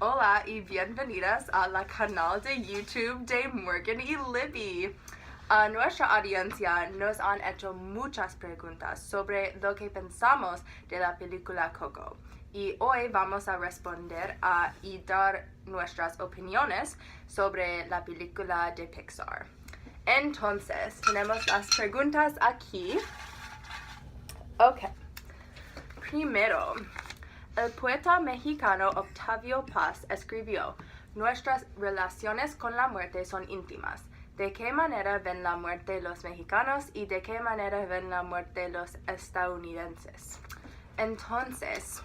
Hola y bienvenidas a la canal de YouTube de Morgan y Libby. A nuestra audiencia nos han hecho muchas preguntas sobre lo que pensamos de la película Coco y hoy vamos a responder y dar nuestras opiniones sobre la película de Pixar. Entonces, tenemos las preguntas aquí. Ok. Primero, el poeta mexicano Octavio Paz escribió: "Nuestras relaciones con la muerte son íntimas. ¿De qué manera ven la muerte los mexicanos y de qué manera ven la muerte los estadounidenses?" Entonces,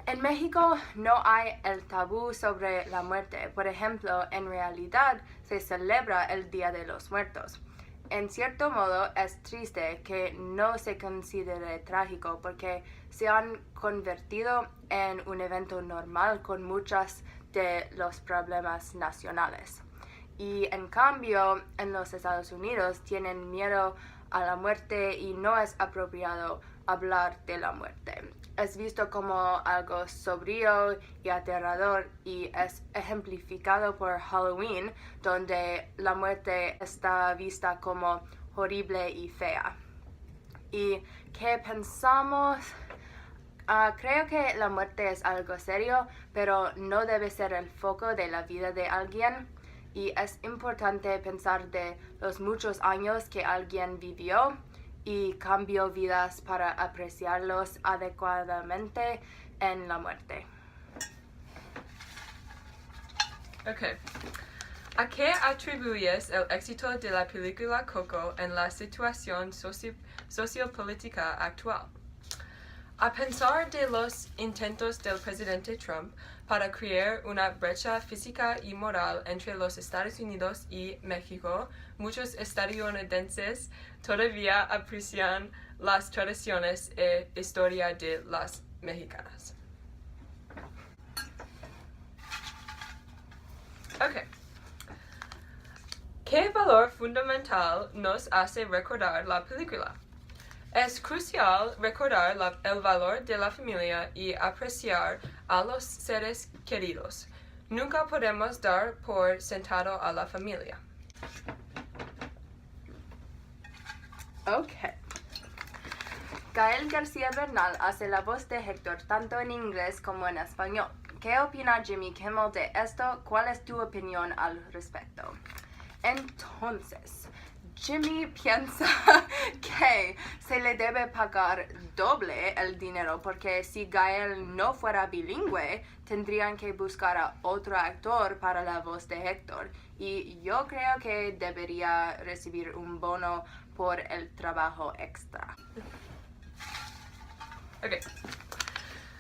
en México no hay el tabú sobre la muerte. Por ejemplo, en realidad se celebra el Día de los Muertos. En cierto modo es triste que no se considere trágico porque se han convertido en un evento normal con muchos de los problemas nacionales. Y en cambio, en los Estados Unidos tienen miedo a la muerte y no es apropiado hablar de la muerte. Es visto como algo sombrío y aterrador y es ejemplificado por Halloween, donde la muerte está vista como horrible y fea. ¿Y qué pensamos? Creo que la muerte es algo serio, pero no debe ser el foco de la vida de alguien. Y es importante pensar de los muchos años que alguien vivió y cambió vidas para apreciarlos adecuadamente en la muerte. Ok. ¿A qué atribuyes el éxito de la película Coco en la situación sociopolítica actual? A pesar de los intentos del presidente Trump para crear una brecha física y moral entre los Estados Unidos y México, muchos estadounidenses todavía aprecian las tradiciones e historia de las mexicanas. Ok. ¿Qué valor fundamental nos hace recordar la película? Es crucial recordar el valor de la familia y apreciar a los seres queridos. Nunca podemos dar por sentado a la familia. Ok. Gael García Bernal hace la voz de Héctor tanto en inglés como en español. ¿Qué opina Jimmy Kimmel de esto? ¿Cuál es tu opinión al respecto? Entonces, Jimmy piensa que se le debe pagar doble el dinero porque si Gael no fuera bilingüe, tendrían que buscar a otro actor para la voz de Héctor. Y yo creo que debería recibir un bono por el trabajo extra. Ok.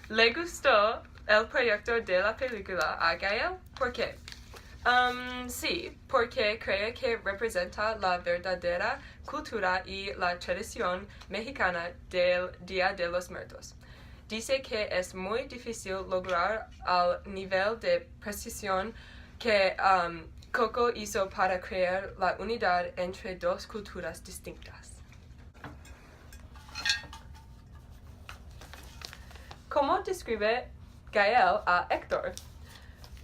¿Le gustó el proyecto de la película a Gael? ¿Por qué? Sí, porque cree que representa la verdadera cultura y la tradición mexicana del Día de los Muertos. Dice que es muy difícil lograr al nivel de precisión que Coco hizo para crear la unidad entre dos culturas distintas. ¿Cómo describe Gael a Héctor?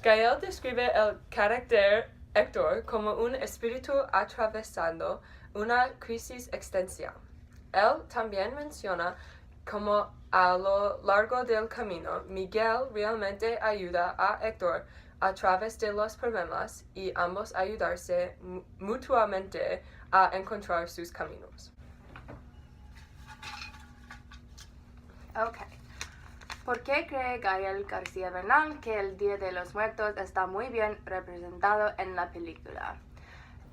Gael describe el carácter Héctor como un espíritu atravesando una crisis existencial. Él también menciona cómo a lo largo del camino Miguel realmente ayuda a Héctor a través de los problemas y ambos ayudarse mutuamente a encontrar sus caminos. Ok. ¿Por qué cree Gael García Bernal que el Día de los Muertos está muy bien representado en la película?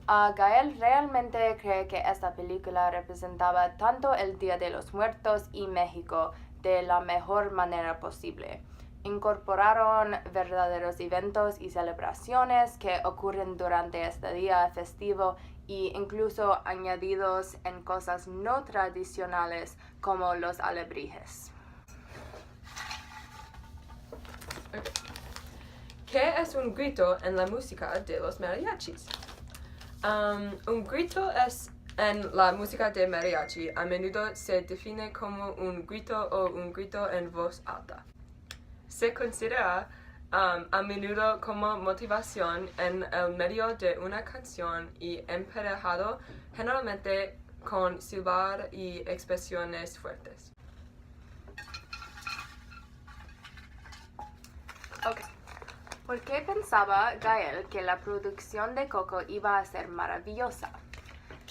Gael realmente cree que esta película representaba tanto el Día de los Muertos y México de la mejor manera posible. Incorporaron verdaderos eventos y celebraciones que ocurren durante este día festivo e incluso añadidos en cosas no tradicionales como los alebrijes. Okay. ¿Qué es un grito en la música de los mariachis? Un grito en la música de mariachi a menudo se define como un grito o un grito en voz alta. Se considera a menudo como motivación en el medio de una canción y emparejado generalmente con silbar y expresiones fuertes. Ok. ¿Por qué pensaba Gael que la producción de Coco iba a ser maravillosa?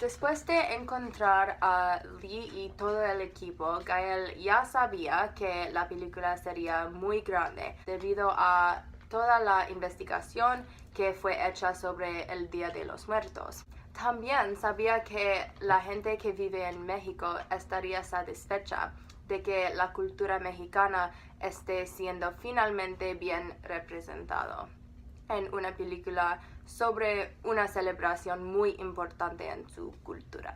Después de encontrar a Lee y todo el equipo, Gael ya sabía que la película sería muy grande debido a toda la investigación que fue hecha sobre el Día de los Muertos. También sabía que la gente que vive en México estaría satisfecha de que la cultura mexicana esté siendo finalmente bien representado en una película sobre una celebración muy importante en su cultura.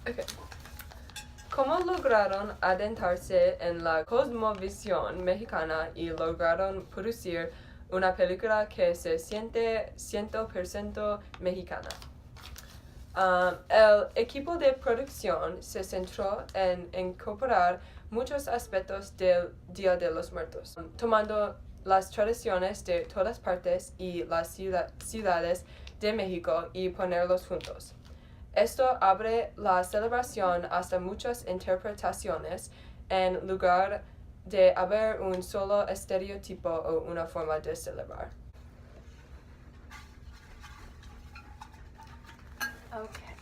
Okay. ¿Cómo lograron adentrarse en la cosmovisión mexicana y lograron producir una película que se siente 100% mexicana? El equipo de producción se centró en incorporar muchos aspectos del Día de los Muertos, tomando las tradiciones de todas partes y las ciudades de México y ponerlos juntos. Esto abre la celebración hasta muchas interpretaciones en lugar de haber un solo estereotipo o una forma de celebrar. Okay.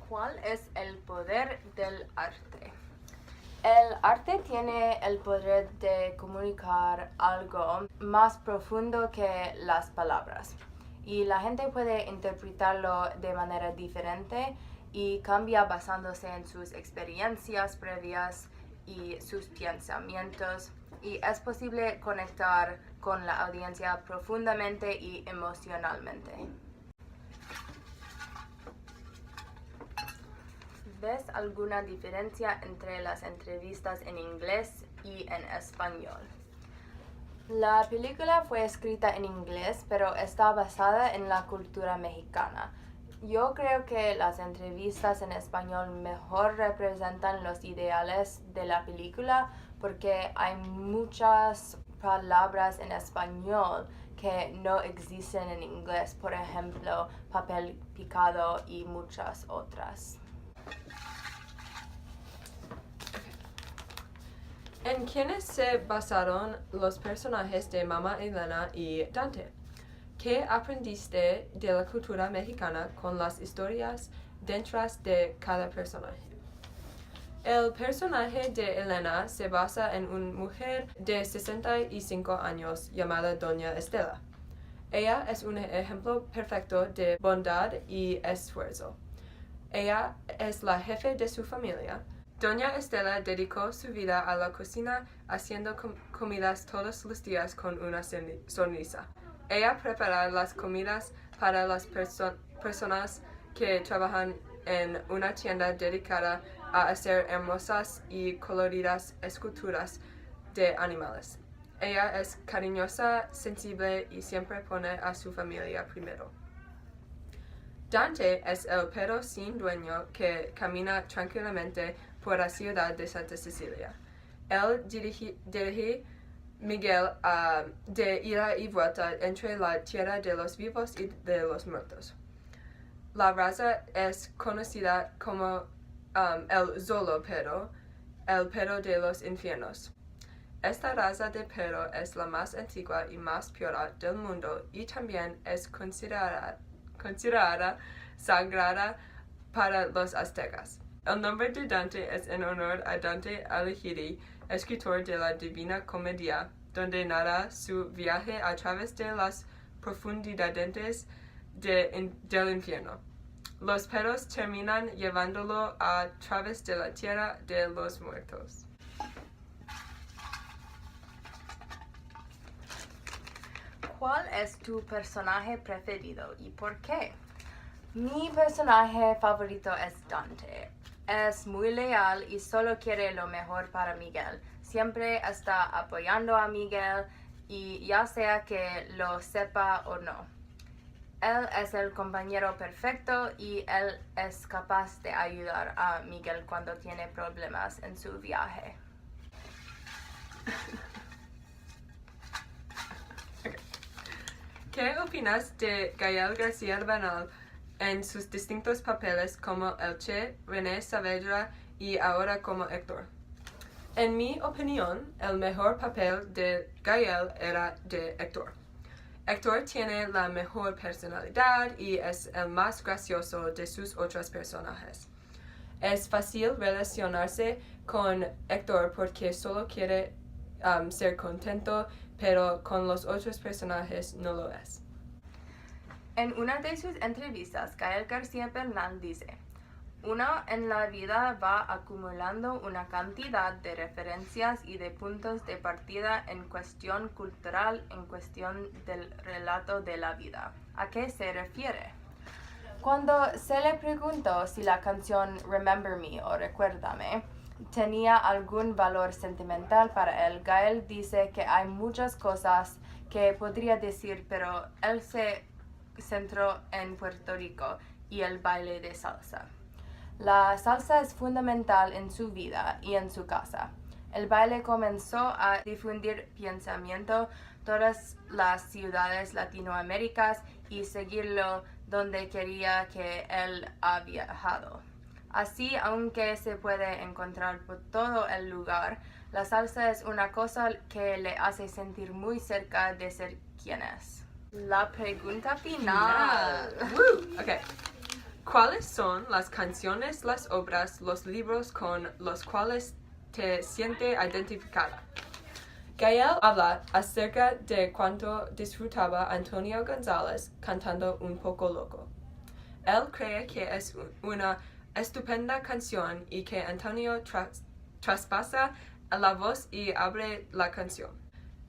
¿Cuál es el poder del arte? El arte tiene el poder de comunicar algo más profundo que las palabras y la gente puede interpretarlo de manera diferente y cambia basándose en sus experiencias previas y sus pensamientos y es posible conectar con la audiencia profundamente y emocionalmente. ¿Ves alguna diferencia entre las entrevistas en inglés y en español? La película fue escrita en inglés, pero está basada en la cultura mexicana. Yo creo que las entrevistas en español mejor representan los ideales de la película porque hay muchas palabras en español que no existen en inglés, por ejemplo, papel picado y muchas otras. ¿En quiénes se basaron los personajes de Mama Elena y Dante? ¿Qué aprendiste de la cultura mexicana con las historias detrás de cada personaje? El personaje de Elena se basa en una mujer de 65 años llamada Doña Estela. Ella es un ejemplo perfecto de bondad y esfuerzo. Ella es la jefe de su familia. Doña Estela dedicó su vida a la cocina haciendo comidas todos los días con una sonrisa. Ella prepara las comidas para las personas que trabajan en una tienda dedicada a hacer hermosas y coloridas esculturas de animales. Ella es cariñosa, sensible y siempre pone a su familia primero. Dante es el perro sin dueño que camina tranquilamente por la ciudad de Santa Cecilia. Él dirige Miguel de ida y vuelta entre la tierra de los vivos y de los muertos. La raza es conocida como el Zolo perro, el perro de los infiernos. Esta raza de perro es la más antigua y más pura del mundo y también es considerada sagrada para los aztecas. El nombre de Dante es en honor a Dante Alighieri, escritor de la Divina Comedia, donde narra su viaje a través de las profundidades del infierno. Los perros terminan llevándolo a través de la tierra de los muertos. ¿Cuál es tu personaje preferido y por qué? Mi personaje favorito es Dante. Es muy leal y solo quiere lo mejor para Miguel. Siempre está apoyando a Miguel y ya sea que lo sepa o no. Él es el compañero perfecto y él es capaz de ayudar a Miguel cuando tiene problemas en su viaje. opinas de Gael García Bernal en sus distintos papeles como El Che, René Saavedra y ahora como Héctor? En mi opinión, el mejor papel de Gael era de Héctor. Héctor tiene la mejor personalidad y es el más gracioso de sus otros personajes. Es fácil relacionarse con Héctor porque solo quiere ser contento, pero con los otros personajes no lo es. En una de sus entrevistas, Gael García Bernal dice: uno en la vida va acumulando una cantidad de referencias y de puntos de partida en cuestión cultural, en cuestión del relato de la vida. ¿A qué se refiere? Cuando se le preguntó si la canción Remember Me o Recuérdame tenía algún valor sentimental para él, Gael dice que hay muchas cosas que podría decir, pero él se centró en Puerto Rico y el baile de salsa. La salsa es fundamental en su vida y en su casa. El baile comenzó a difundir pensamiento todas las ciudades latinoamericanas y seguirlo donde quería que él ha viajado. Así, aunque se puede encontrar por todo el lugar, la salsa es una cosa que le hace sentir muy cerca de ser quien es. La pregunta final. Okay. ¿Cuáles son las canciones, las obras, los libros con los cuales te sientes identificada? Gael habla acerca de cuánto disfrutaba Antonio González cantando Un poco loco. Él cree que es una estupenda canción y que Antonio traspasa la voz y abre la canción.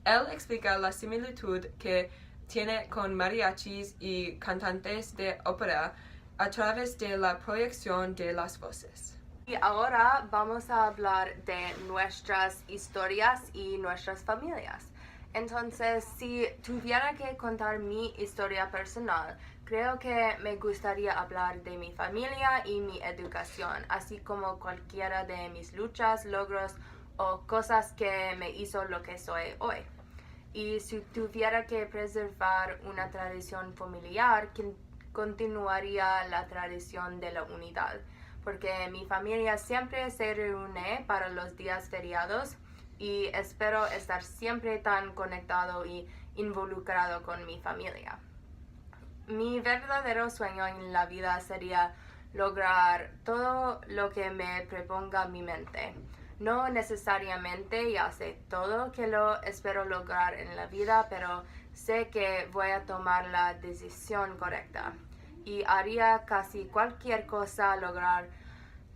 Él explica la similitud que tiene con mariachis y cantantes de ópera a través de la proyección de las voces. Y ahora vamos a hablar de nuestras historias y nuestras familias. Entonces, si tuviera que contar mi historia personal, creo que me gustaría hablar de mi familia y mi educación, así como cualquiera de mis luchas, logros o cosas que me hizo lo que soy hoy. Y si tuviera que preservar una tradición familiar, continuaría la tradición de la unidad, porque mi familia siempre se reúne para los días feriados y espero estar siempre tan conectado y involucrado con mi familia. Mi verdadero sueño en la vida sería lograr todo lo que me proponga mi mente. No necesariamente ya sé todo que lo espero lograr en la vida, pero sé que voy a tomar la decisión correcta y haría casi cualquier cosa lograr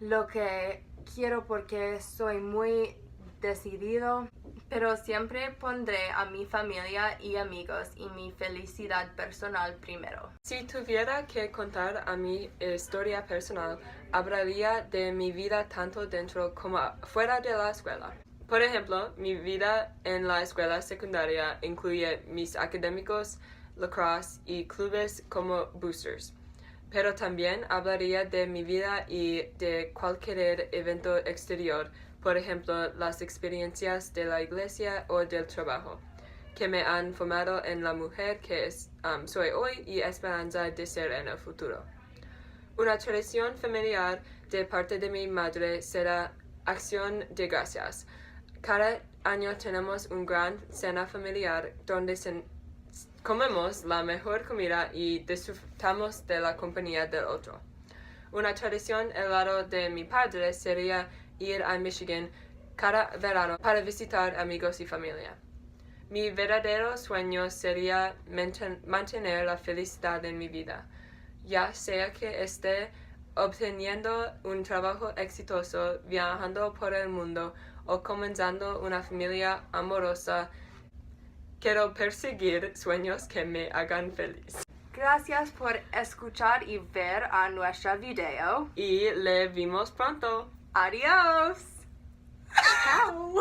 lo que quiero porque soy muy decidido, pero siempre pondré a mi familia y amigos y mi felicidad personal primero. Si tuviera que contar a mi historia personal, hablaría de mi vida tanto dentro como fuera de la escuela. Por ejemplo, mi vida en la escuela secundaria incluye mis académicos, lacrosse y clubes como boosters. Pero también hablaría de mi vida y de cualquier evento exterior, por ejemplo, las experiencias de la iglesia o del trabajo, que me han formado en la mujer que soy hoy y esperanza de ser en el futuro. Una tradición familiar de parte de mi madre será Acción de Gracias. Cada año tenemos una gran cena familiar donde comemos la mejor comida y disfrutamos de la compañía del otro. Una tradición al lado de mi padre sería ir a Michigan cada verano para visitar amigos y familia. Mi verdadero sueño sería mantener la felicidad en mi vida, ya sea que esté obteniendo un trabajo exitoso, viajando por el mundo o comenzando una familia amorosa. Quiero perseguir sueños que me hagan feliz. Gracias por escuchar y ver a nuestro video. Y le vimos pronto. Adiós. Chao.